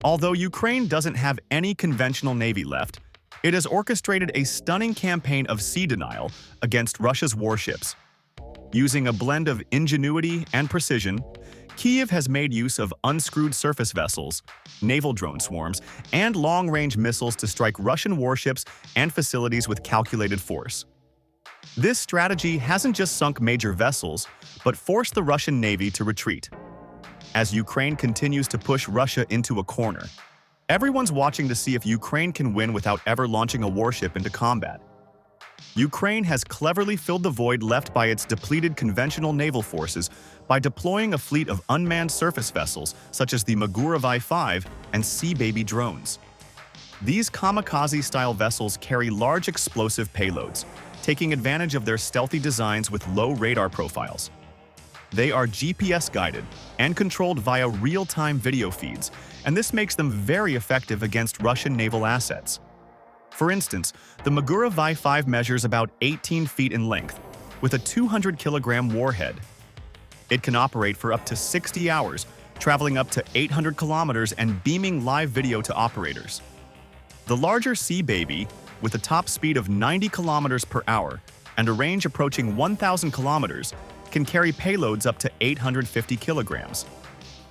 Although Ukraine doesn't have any conventional navy left, it has orchestrated a stunning campaign of sea denial against Russia's warships. Using a blend of ingenuity and precision, Kyiv has made use of unscrewed surface vessels, naval drone swarms, and long-range missiles to strike Russian warships and facilities with calculated force. This strategy hasn't just sunk major vessels, but forced the Russian Navy to retreat. As Ukraine continues to push Russia into a corner, everyone's watching to see if Ukraine can win without ever launching a warship into combat. Ukraine has cleverly filled the void left by its depleted conventional naval forces by deploying a fleet of unmanned surface vessels such as the Magura V-5 and Sea Baby drones. These kamikaze-style vessels carry large explosive payloads, taking advantage of their stealthy designs with low radar profiles. They are GPS-guided and controlled via real-time video feeds, and this makes them very effective against Russian naval assets. For instance, the Magura V-5 measures about 18 feet in length, with a 200-kilogram warhead. It can operate for up to 60 hours, traveling up to 800 kilometers and beaming live video to operators. The larger Sea Baby, with a top speed of 90 kilometers per hour and a range approaching 1,000 kilometers, can carry payloads up to 850 kilograms.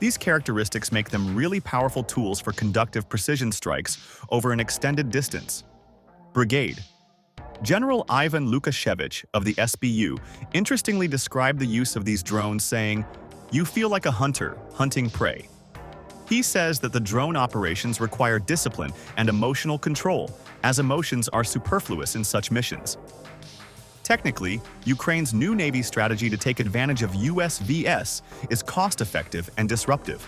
These characteristics make them really powerful tools for conductive precision strikes over an extended distance. Brigade. General Ivan Lukashevich of the SBU interestingly described the use of these drones, saying, "You feel like a hunter hunting prey." He says that the drone operations require discipline and emotional control, as emotions are superfluous in such missions. Technically, Ukraine's new Navy strategy to take advantage of USVs is cost-effective and disruptive.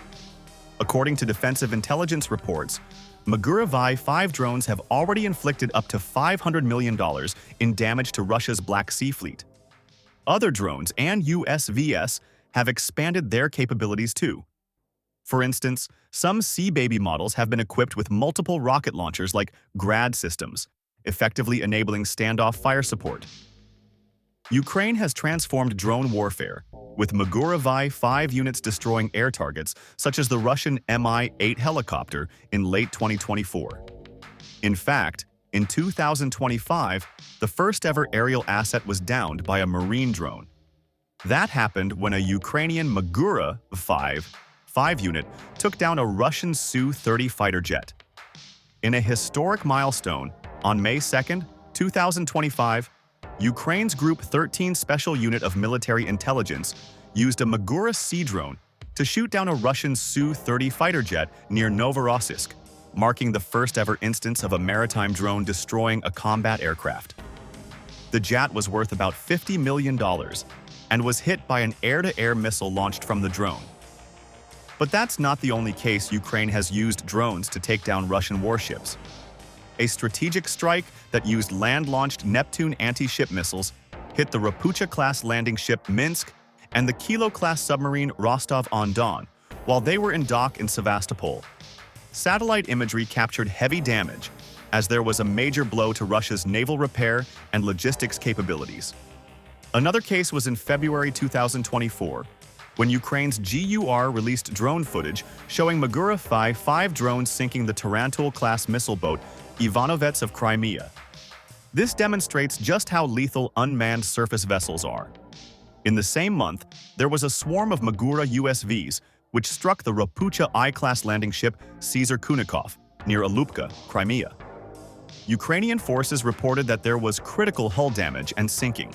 According to defensive intelligence reports, Magura V-5 drones have already inflicted up to $500 million in damage to Russia's Black Sea Fleet. Other drones and USVs have expanded their capabilities too. For instance, some Sea Baby models have been equipped with multiple rocket launchers like Grad systems, effectively enabling standoff fire support. Ukraine has transformed drone warfare, with Magura V-5 units destroying air targets such as the Russian Mi-8 helicopter in late 2024. In fact, in 2025, the first-ever aerial asset was downed by a marine drone. That happened when a Ukrainian Magura V-5 unit took down a Russian Su-30 fighter jet. In a historic milestone, on May 2, 2025, Ukraine's Group 13 Special Unit of Military Intelligence used a Magura Sea drone to shoot down a Russian Su-30 fighter jet near Novorossiysk, marking the first-ever instance of a maritime drone destroying a combat aircraft. The jet was worth about $50 million and was hit by an air-to-air missile launched from the drone. But that's not the only case Ukraine has used drones to take down Russian warships. A strategic strike that used land-launched Neptune anti-ship missiles hit the Rapucha-class landing ship Minsk and the Kilo-class submarine Rostov-on-Don while they were in dock in Sevastopol. Satellite imagery captured heavy damage, as there was a major blow to Russia's naval repair and logistics capabilities. Another case was in February 2024, when Ukraine's GUR released drone footage showing Magura V-5 drones sinking the Tarantul-class missile boat Ivanovets of Crimea. This demonstrates just how lethal unmanned surface vessels are. In the same month, there was a swarm of Magura USVs which struck the Rapucha I-class landing ship Caesar Kunikov near Alupka, Crimea. Ukrainian forces reported that there was critical hull damage and sinking.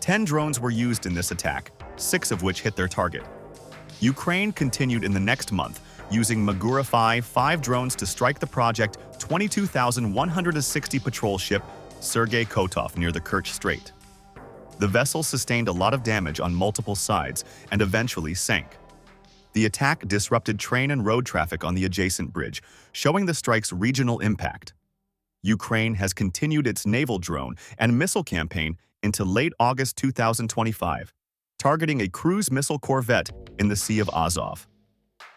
10 drones were used in this attack, 6 of which hit their target. Ukraine continued in the next month, using Magura V-5 drones to strike the Project 22,160 patrol ship Sergei Kotov near the Kerch Strait. The vessel sustained a lot of damage on multiple sides and eventually sank. The attack disrupted train and road traffic on the adjacent bridge, showing the strike's regional impact. Ukraine has continued its naval drone and missile campaign into late August 2025, targeting a cruise missile corvette in the Sea of Azov.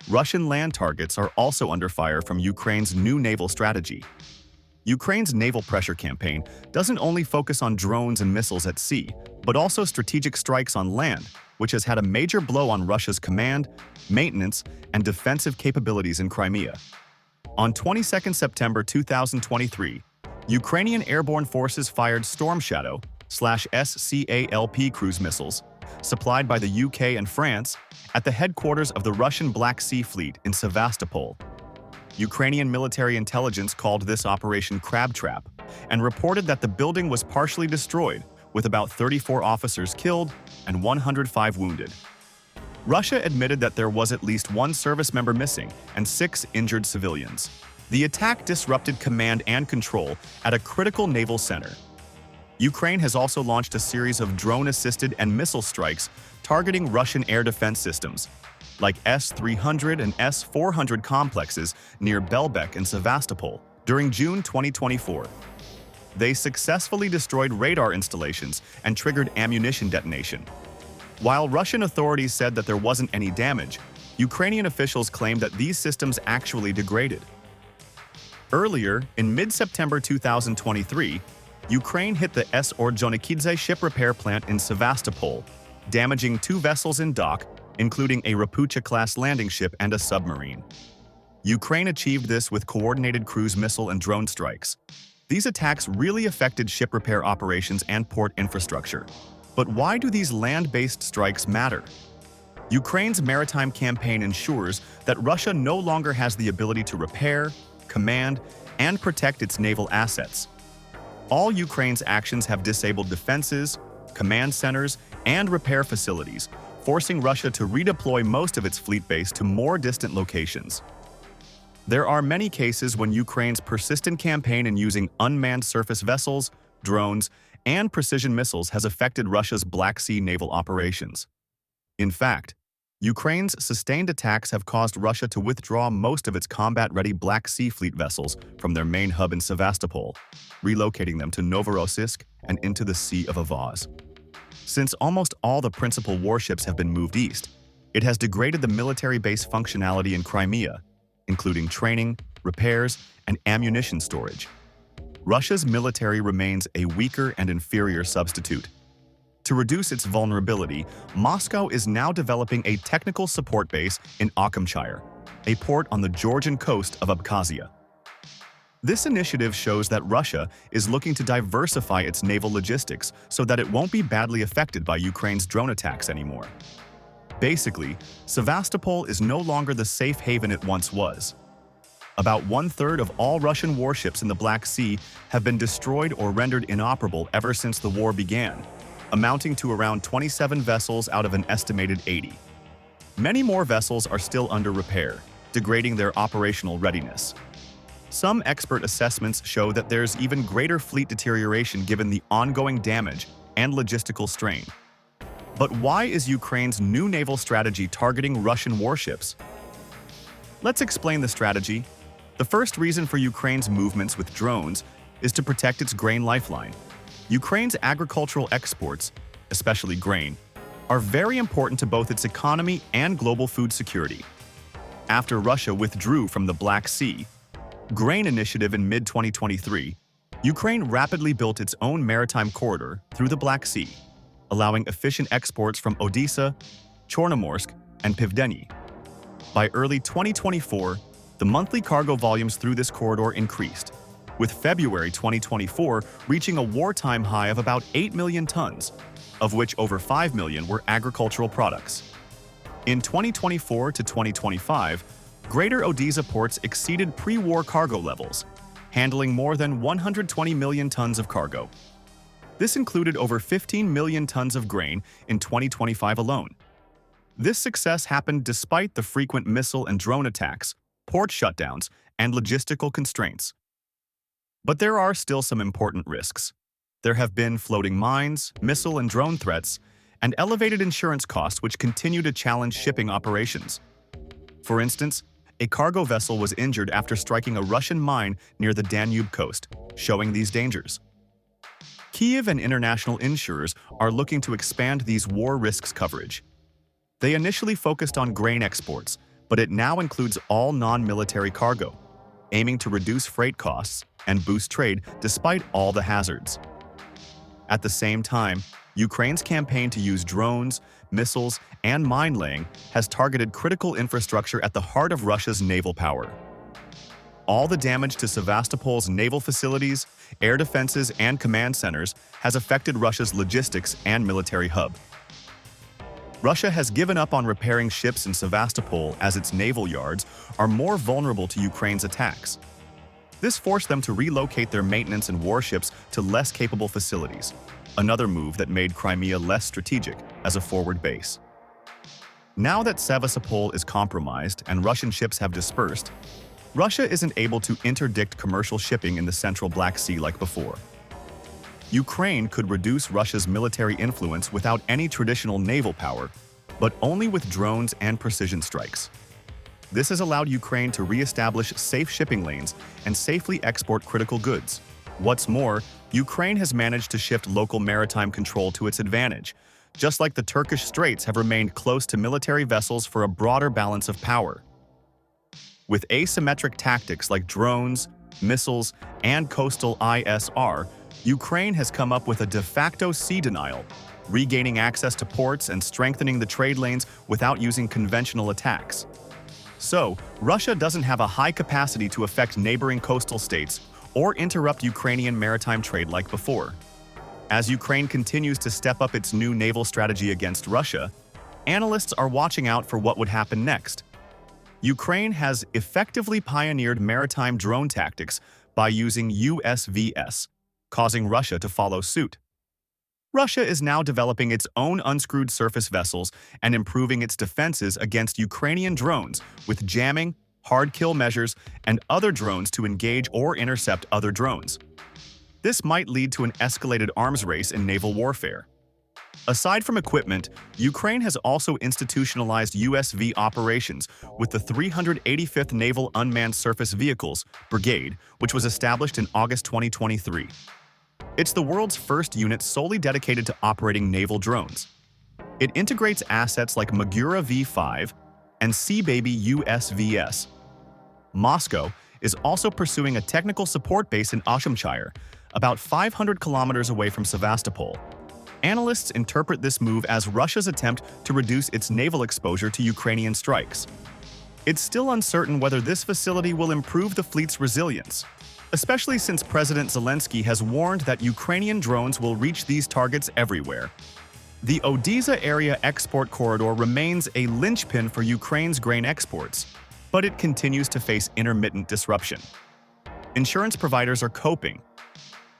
Russian land targets are also under fire from Ukraine's new naval strategy. Ukraine's naval pressure campaign doesn't only focus on drones and missiles at sea, but also strategic strikes on land, which has had a major blow on Russia's command, maintenance, and defensive capabilities in Crimea. On 22 September 2023, Ukrainian airborne forces fired Storm Shadow/SCALP cruise missiles, supplied by the UK and France, at the headquarters of the Russian Black Sea Fleet in Sevastopol. Ukrainian military intelligence called this Operation Crab Trap and reported that the building was partially destroyed, with about 34 officers killed and 105 wounded. Russia admitted that there was at least one service member missing and 6 injured civilians. The attack disrupted command and control at a critical naval center. Ukraine has also launched a series of drone-assisted and missile strikes targeting Russian air defense systems, like S-300 and S-400 complexes near Belbek and Sevastopol during June 2024. They successfully destroyed radar installations and triggered ammunition detonation. While Russian authorities said that there wasn't any damage, Ukrainian officials claimed that these systems actually degraded. Earlier, in mid-September 2023, Ukraine hit the Ordzhonikidze ship repair plant in Sevastopol, damaging 2 vessels in dock, including a Rapucha-class landing ship and a submarine. Ukraine achieved this with coordinated cruise missile and drone strikes. These attacks really affected ship repair operations and port infrastructure. But why do these land-based strikes matter? Ukraine's maritime campaign ensures that Russia no longer has the ability to repair, command, and protect its naval assets. All Ukraine's actions have disabled defenses, command centers, and repair facilities, forcing Russia to redeploy most of its fleet base to more distant locations. There are many cases when Ukraine's persistent campaign in using unmanned surface vessels, drones, and precision missiles has affected Russia's Black Sea naval operations. In fact, Ukraine's sustained attacks have caused Russia to withdraw most of its combat-ready Black Sea Fleet vessels from their main hub in Sevastopol, relocating them to Novorossiysk and into the Sea of Azov. Since almost all the principal warships have been moved east, it has degraded the military base functionality in Crimea, including training, repairs, and ammunition storage. Russia's military remains a weaker and inferior substitute. To reduce its vulnerability, Moscow is now developing a technical support base in Akamchire, a port on the Georgian coast of Abkhazia. This initiative shows that Russia is looking to diversify its naval logistics so that it won't be badly affected by Ukraine's drone attacks anymore. Basically, Sevastopol is no longer the safe haven it once was. About 1/3 of all Russian warships in the Black Sea have been destroyed or rendered inoperable ever since the war began, amounting to around 27 vessels out of an estimated 80. Many more vessels are still under repair, degrading their operational readiness. Some expert assessments show that there's even greater fleet deterioration given the ongoing damage and logistical strain. But why is Ukraine's new naval strategy targeting Russian warships? Let's explain the strategy. The first reason for Ukraine's movements with drones is to protect its grain lifeline. Ukraine's agricultural exports, especially grain, are very important to both its economy and global food security. After Russia withdrew from the Black Sea Grain Initiative in mid-2023, Ukraine rapidly built its own maritime corridor through the Black Sea, allowing efficient exports from Odessa, Chornomorsk, and Pivdeny. By early 2024, the monthly cargo volumes through this corridor increased, with February 2024 reaching a wartime high of about 8 million tons, of which over 5 million were agricultural products. In 2024 to 2025, Greater Odessa ports exceeded pre-war cargo levels, handling more than 120 million tons of cargo. This included over 15 million tons of grain in 2025 alone. This success happened despite the frequent missile and drone attacks, port shutdowns, and logistical constraints. But there are still some important risks. There have been floating mines, missile and drone threats, and elevated insurance costs which continue to challenge shipping operations. For instance, a cargo vessel was injured after striking a Russian mine near the Danube coast, showing these dangers. Kyiv and international insurers are looking to expand these war risks coverage. They initially focused on grain exports, but it now includes all non-military cargo, aiming to reduce freight costs and boost trade despite all the hazards. At the same time, Ukraine's campaign to use drones, missiles, and mine laying has targeted critical infrastructure at the heart of Russia's naval power. All the damage to Sevastopol's naval facilities, air defenses, and command centers has affected Russia's logistics and military hub. Russia has given up on repairing ships in Sevastopol as its naval yards are more vulnerable to Ukraine's attacks. This forced them to relocate their maintenance and warships to less capable facilities, another move that made Crimea less strategic as a forward base. Now that Sevastopol is compromised and Russian ships have dispersed, Russia isn't able to interdict commercial shipping in the central Black Sea like before. Ukraine could reduce Russia's military influence without any traditional naval power, but only with drones and precision strikes. This has allowed Ukraine to re-establish safe shipping lanes and safely export critical goods. What's more, Ukraine has managed to shift local maritime control to its advantage, just like the Turkish Straits have remained close to military vessels for a broader balance of power. With asymmetric tactics like drones, missiles, and coastal ISR, Ukraine has come up with a de facto sea denial, regaining access to ports and strengthening the trade lanes without using conventional attacks. So, Russia doesn't have a high capacity to affect neighboring coastal states or interrupt Ukrainian maritime trade like before. As Ukraine continues to step up its new naval strategy against Russia, analysts are watching out for what would happen next. Ukraine has effectively pioneered maritime drone tactics by using USVs, causing Russia to follow suit. Russia is now developing its own unscrewed surface vessels and improving its defenses against Ukrainian drones with jamming, hard kill measures, and other drones to engage or intercept other drones. This might lead to an escalated arms race in naval warfare. Aside from equipment, Ukraine has also institutionalized USV operations with the 385th Naval Unmanned Surface Vehicles Brigade, which was established in August 2023. It's the world's first unit solely dedicated to operating naval drones. It integrates assets like Magura V5 and Seababy USVs. Moscow is also pursuing a technical support base in Ashimshire, about 500 kilometers away from Sevastopol. Analysts interpret this move as Russia's attempt to reduce its naval exposure to Ukrainian strikes. It's still uncertain whether this facility will improve the fleet's resilience, especially since President Zelensky has warned that Ukrainian drones will reach these targets everywhere. The Odesa area export corridor remains a linchpin for Ukraine's grain exports, but it continues to face intermittent disruption. Insurance providers are coping.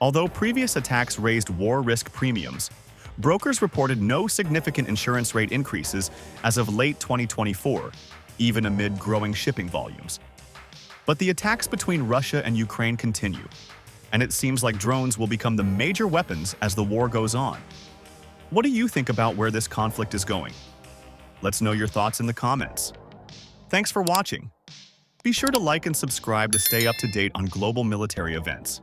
Although previous attacks raised war risk premiums, brokers reported no significant insurance rate increases as of late 2024, even amid growing shipping volumes. But the attacks between Russia and Ukraine continue, and it seems like drones will become the major weapons as the war goes on. What do you think about where this conflict is going? Let's know your thoughts in the comments. Thanks for watching. Be sure to like and subscribe to stay up to date on global military events.